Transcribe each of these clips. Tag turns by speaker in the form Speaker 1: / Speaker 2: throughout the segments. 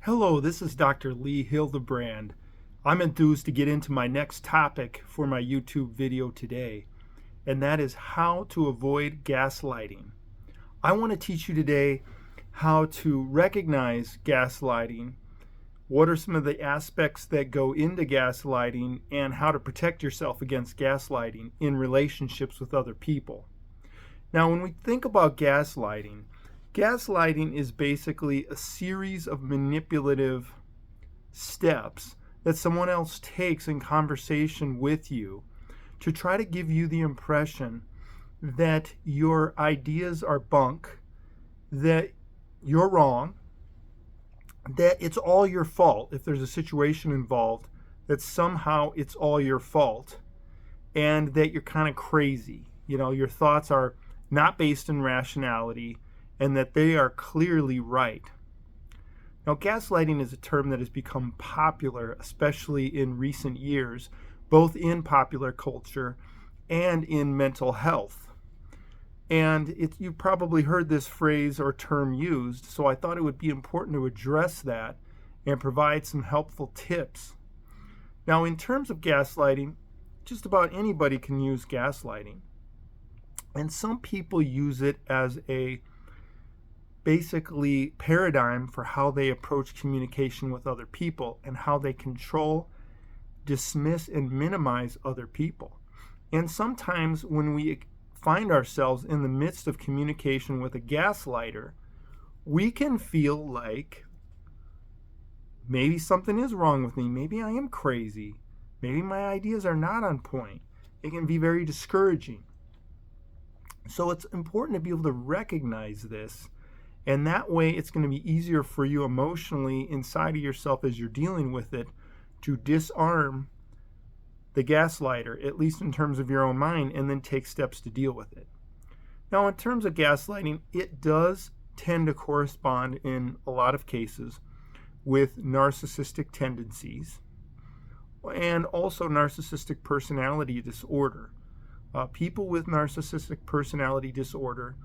Speaker 1: Hello, this is Dr. Lee Hildebrand. I'm enthused to get into my next topic for my YouTube video today, and that is how to avoid gaslighting. I want to teach you today how to recognize gaslighting, what are some of the aspects that go into gaslighting, and how to protect yourself against gaslighting in relationships with other people. Now, when we think about gaslighting is basically a series of manipulative steps that someone else takes in conversation with you to try to give you the impression that your ideas are bunk, that you're wrong, that it's all your fault. If there's a situation involved, that somehow it's all your fault, and that you're kind of crazy. Your thoughts are not based in rationality, and that they are clearly right. Now, gaslighting is a term that has become popular, especially in recent years, both in popular culture and in mental health. And you've probably heard this phrase or term used, so I thought it would be important to address that and provide some helpful tips. Now, in terms of gaslighting, just about anybody can use gaslighting. And some people use it as a basically paradigm for how they approach communication with other people and how they control, dismiss, and minimize other people. And sometimes when we find ourselves in the midst of communication with a gaslighter, we can feel like maybe something is wrong with me. Maybe I am crazy. Maybe my ideas are not on point. It can be very discouraging. So it's important to be able to recognize this, and that way it's going to be easier for you emotionally inside of yourself as you're dealing with it to disarm the gaslighter, at least in terms of your own mind, and then take steps to deal with it. Now, in terms of gaslighting, it does tend to correspond in a lot of cases with narcissistic tendencies and also narcissistic personality disorder. People with narcissistic personality disorder,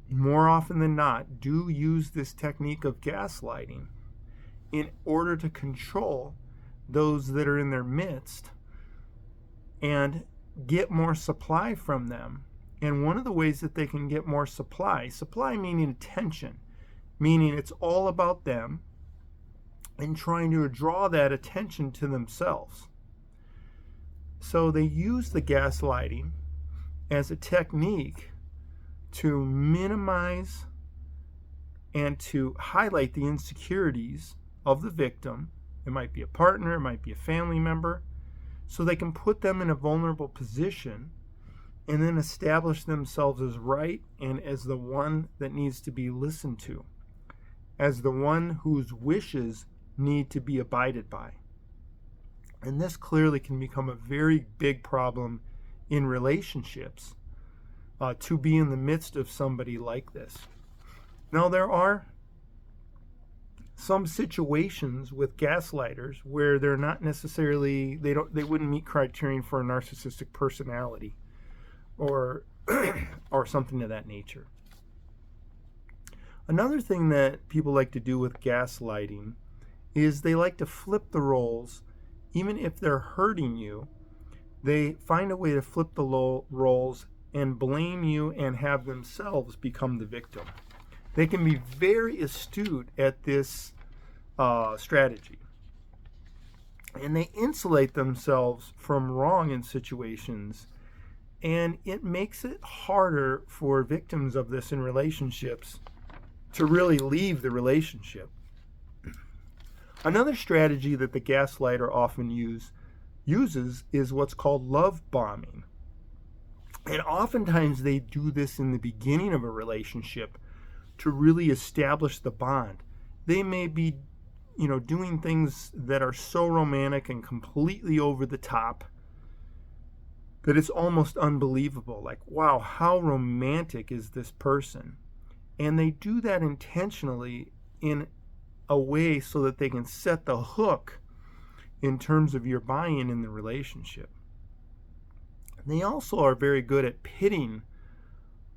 Speaker 1: more often than not, do use this technique of gaslighting in order to control those that are in their midst and get more supply from them. And one of the ways that they can get more supply meaning attention, meaning it's all about them and trying to draw that attention to themselves. So they use the gaslighting as a technique to minimize and to highlight the insecurities of the victim. It might be a partner, it might be a family member, so they can put them in a vulnerable position and then establish themselves as right and as the one that needs to be listened to, as the one whose wishes need to be abided by. And this clearly can become a very big problem in relationships, to be in the midst of somebody like this. Now, there are some situations with gaslighters where they're not necessarily, they wouldn't meet criterion for a narcissistic personality or or something of that nature. Another thing that people like to do with gaslighting is they like to flip the roles. Even if they're hurting you, they find a way to flip the roles and blame you and have themselves become the victim. They can be very astute at this strategy. And they insulate themselves from wrong in situations. And it makes it harder for victims of this in relationships to really leave the relationship. Another strategy that the gaslighter often uses is what's called love bombing. And oftentimes they do this in the beginning of a relationship to really establish the bond. They may be, doing things that are so romantic and completely over the top that it's almost unbelievable. Like, wow, how romantic is this person? And they do that intentionally in a way so that they can set the hook in terms of your buy-in in the relationship. They also are very good at pitting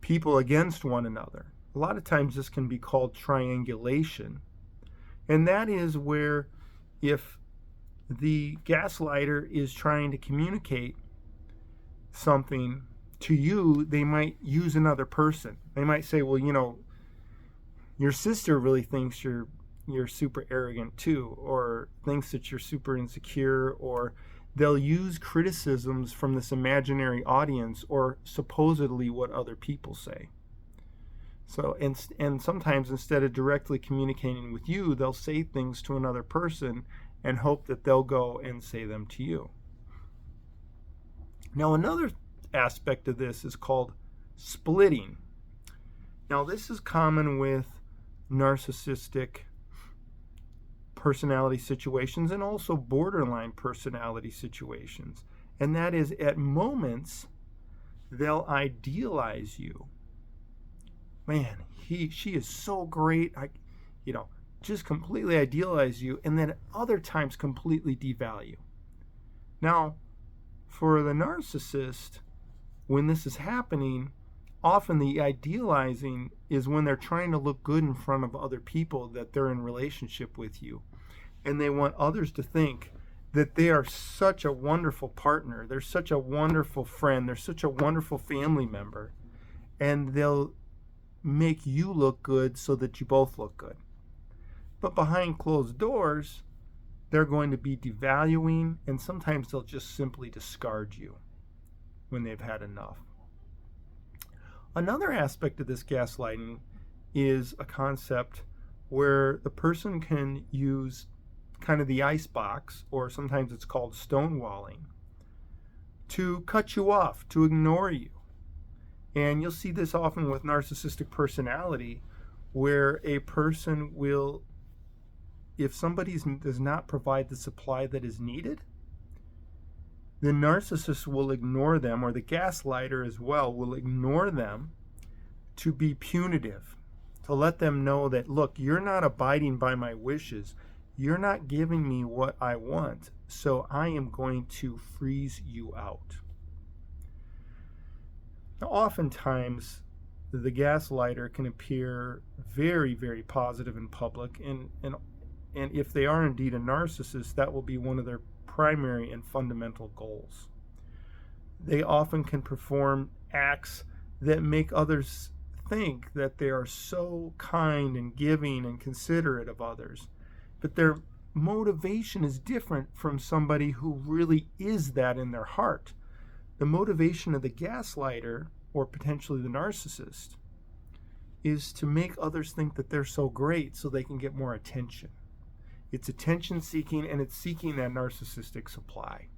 Speaker 1: people against one another. A lot of times this can be called triangulation. And that is where, if the gaslighter is trying to communicate something to you, they might use another person. They might say, well, your sister really thinks you're super arrogant too, or thinks that you're super insecure, or they'll use criticisms from this imaginary audience, or supposedly what other people say. So, and sometimes instead of directly communicating with you, they'll say things to another person and hope that they'll go and say them to you. Now, another aspect of this is called splitting. Now, this is common with narcissistic personality situations and also borderline personality situations. And that is, at moments, they'll idealize you. Man, she is so great. Just completely idealize you, and then at other times completely devalue. Now, for the narcissist, when this is happening, often the idealizing is when they're trying to look good in front of other people that they're in relationship with you. And they want others to think that they are such a wonderful partner. They're such a wonderful friend. They're such a wonderful family member. And they'll make you look good so that you both look good. But behind closed doors, they're going to be devaluing, and sometimes they'll just simply discard you when they've had enough. Another aspect of this gaslighting is a concept where the person can use kind of the icebox, or sometimes it's called stonewalling, to cut you off, to ignore you. And you'll see this often with narcissistic personality, where a person will, if somebody does not provide the supply that is needed, the narcissist will ignore them, or the gaslighter as well will ignore them, to be punitive, to let them know that, look, you're not abiding by my wishes. You're not giving me what I want, so I am going to freeze you out. Now, oftentimes, the gaslighter can appear very, very positive in public, and if they are indeed a narcissist, that will be one of their primary and fundamental goals. They often can perform acts that make others think that they are so kind and giving and considerate of others, but their motivation is different from somebody who really is that in their heart. The motivation of the gaslighter, or potentially the narcissist, is to make others think that they're so great so they can get more attention. It's attention seeking, and it's seeking that narcissistic supply.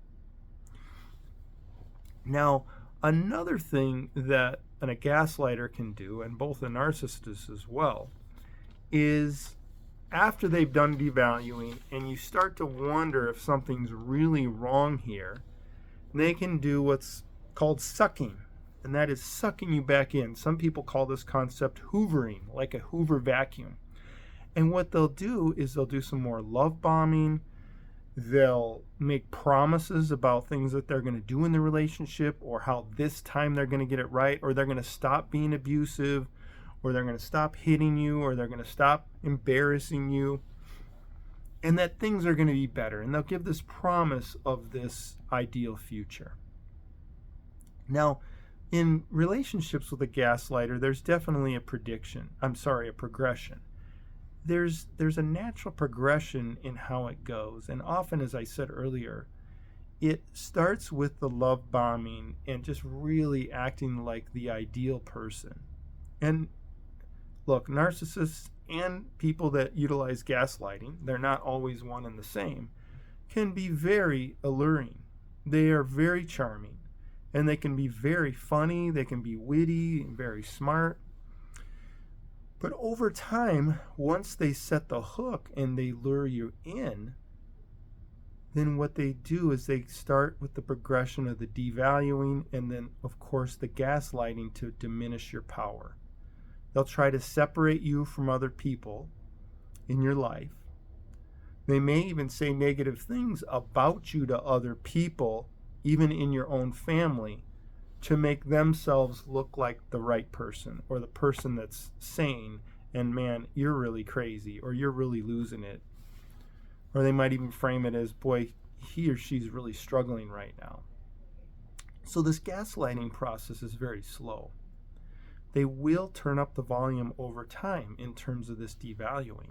Speaker 1: Now, another thing that a gaslighter can do, and both a narcissist as well, is after they've done devaluing and you start to wonder if something's really wrong here, they can do what's called sucking, and that is sucking you back in. Some people call this concept hoovering, like a Hoover vacuum. And what they'll do is they'll do some more love bombing. They'll make promises about things that they're going to do in the relationship, or how this time they're going to get it right, or they're going to stop being abusive, or they're going to stop hitting you, or they're going to stop embarrassing you, and that things are going to be better. And they'll give this promise of this ideal future. Now, in relationships with a gaslighter, there's definitely a progression. There's a natural progression in how it goes. And often, as I said earlier, it starts with the love bombing and just really acting like the ideal person. And look, narcissists and people that utilize gaslighting, they're not always one and the same, can be very alluring. They are very charming, and they can be very funny, they can be witty, very smart. But over time, once they set the hook and they lure you in, then what they do is they start with the progression of the devaluing, and then, of course, the gaslighting to diminish your power. They'll try to separate you from other people in your life. They may even say negative things about you to other people, even in your own family, to make themselves look like the right person, or the person that's sane and man, you're really crazy, or you're really losing it. Or they might even frame it as, boy, he or she's really struggling right now. So this gaslighting process is very slow. They will turn up the volume over time in terms of this devaluing.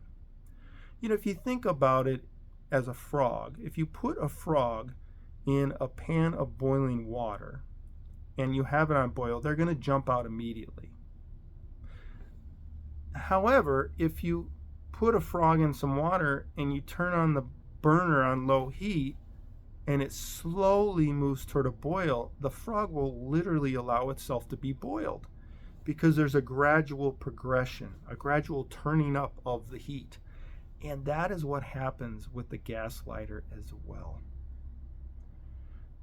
Speaker 1: If you think about it as a frog, if you put a frog in a pan of boiling water and you have it on boil, they're going to jump out immediately. However, if you put a frog in some water and you turn on the burner on low heat and it slowly moves toward a boil, the frog will literally allow itself to be boiled because there's a gradual progression, a gradual turning up of the heat. And that is what happens with the gaslighter as well.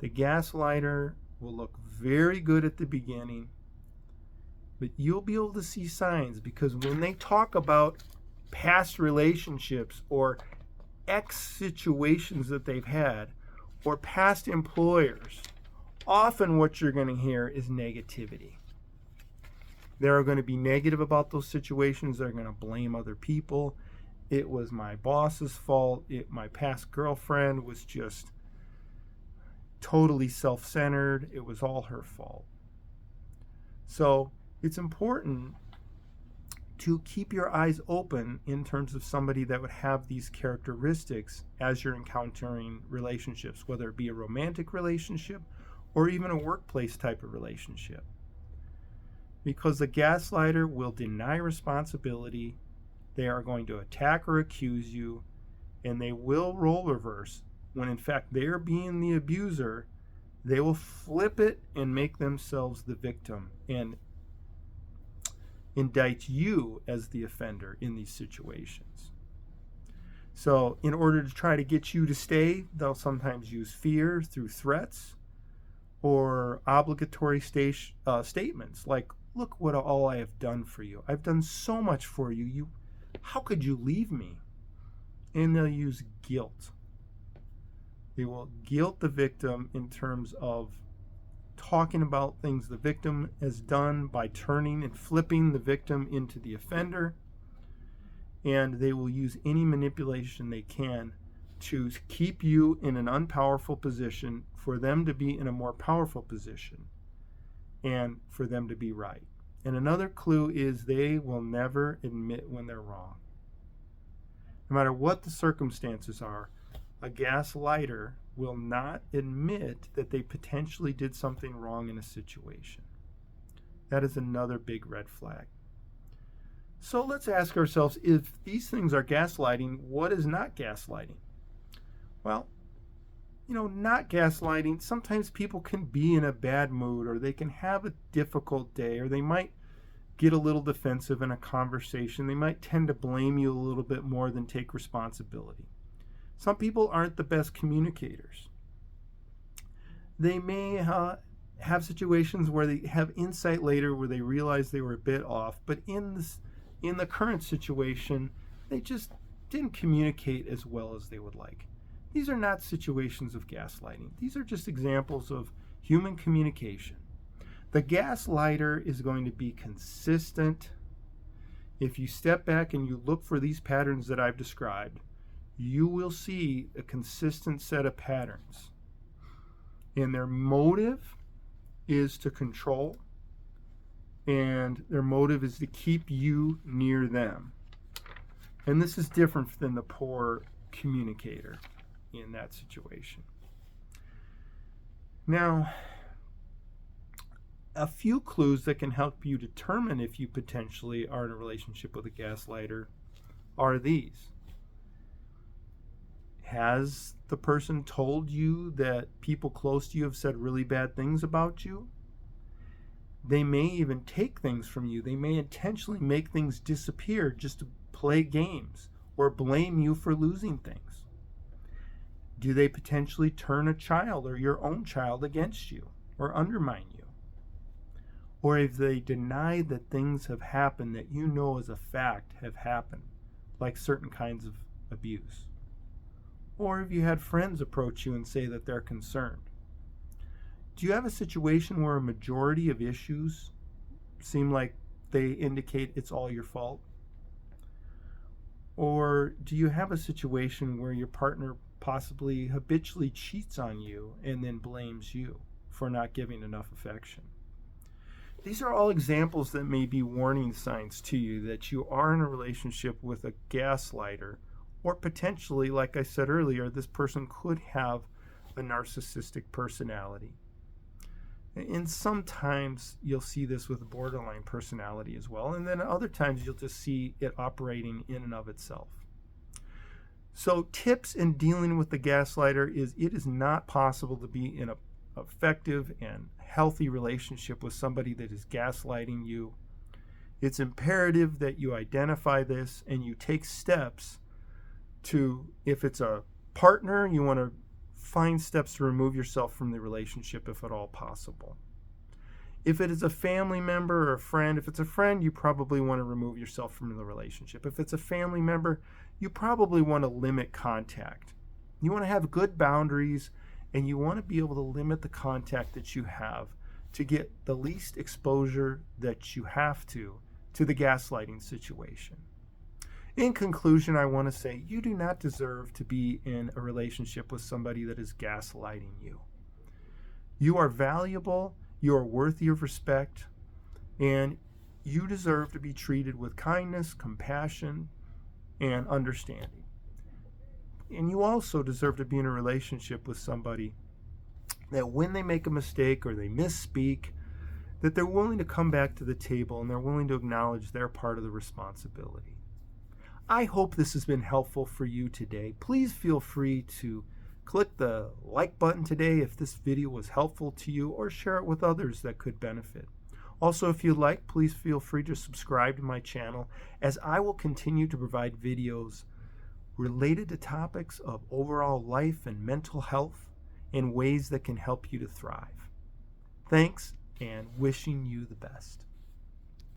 Speaker 1: The gaslighter will look very good at the beginning, but you'll be able to see signs, because when they talk about past relationships or ex situations that they've had or past employers, often what you're going to hear is negativity. They're going to be negative about those situations. They're going to blame other people. It was my boss's fault. My past girlfriend was just totally self-centered. It was all her fault. So it's important to keep your eyes open in terms of somebody that would have these characteristics as you're encountering relationships, whether it be a romantic relationship or even a workplace type of relationship. Because the gaslighter will deny responsibility, they are going to attack or accuse you, and they will role reverse. When in fact they're being the abuser, they will flip it and make themselves the victim and indict you as the offender in these situations. So in order to try to get you to stay, they'll sometimes use fear through threats or obligatory statements like, look what all I have done for you. I've done so much for you. How could you leave me? And they'll use guilt. They will guilt the victim in terms of talking about things the victim has done by turning and flipping the victim into the offender. And they will use any manipulation they can to keep you in an unpowerful position, for them to be in a more powerful position, and for them to be right. And another clue is they will never admit when they're wrong. No matter what the circumstances are, a gaslighter will not admit that they potentially did something wrong in a situation. That is another big red flag. So let's ask ourselves, if these things are gaslighting, what is not gaslighting? Well, not gaslighting, sometimes people can be in a bad mood, or they can have a difficult day, or they might get a little defensive in a conversation. They might tend to blame you a little bit more than take responsibility. Some people aren't the best communicators. They may have situations where they have insight later where they realize they were a bit off, but in the current situation, they just didn't communicate as well as they would like. These are not situations of gaslighting. These are just examples of human communication. The gaslighter is going to be consistent. If you step back and you look for these patterns that I've described, you will see a consistent set of patterns. And their motive is to control, and their motive is to keep you near them. And this is different than the poor communicator in that situation. Now, a few clues that can help you determine if you potentially are in a relationship with a gaslighter are these. Has the person told you that people close to you have said really bad things about you? They may even take things from you. They may intentionally make things disappear just to play games or blame you for losing things. Do they potentially turn a child or your own child against you or undermine you? Or if they deny that things have happened that you know as a fact have happened, like certain kinds of abuse? Or if you had friends approach you and say that they're concerned? Do you have a situation where a majority of issues seem like they indicate it's all your fault? Or do you have a situation where your partner possibly habitually cheats on you and then blames you for not giving enough affection? These are all examples that may be warning signs to you that you are in a relationship with a gaslighter, or potentially, like I said earlier, this person could have a narcissistic personality. And sometimes you'll see this with borderline personality as well, and then other times you'll just see it operating in and of itself. So tips in dealing with the gaslighter is it is not possible to be in an effective and healthy relationship with somebody that is gaslighting you. It's imperative that you identify this and you take steps to, if it's a partner, you want to find steps to remove yourself from the relationship if at all possible. If it is a family member or a friend, if it's a friend, you probably want to remove yourself from the relationship. If it's a family member, you probably want to limit contact. You want to have good boundaries, and you want to be able to limit the contact that you have to get the least exposure that you have to the gaslighting situation. In conclusion, I want to say you do not deserve to be in a relationship with somebody that is gaslighting you. You are valuable, you are worthy of respect, and you deserve to be treated with kindness, compassion, and understanding. And you also deserve to be in a relationship with somebody that when they make a mistake or they misspeak, that they're willing to come back to the table and they're willing to acknowledge their part of the responsibility. I hope this has been helpful for you today. Please feel free to click the like button today if this video was helpful to you, or share it with others that could benefit. Also, if you'd like, please feel free to subscribe to my channel, as I will continue to provide videos related to topics of overall life and mental health in ways that can help you to thrive. Thanks, and wishing you the best.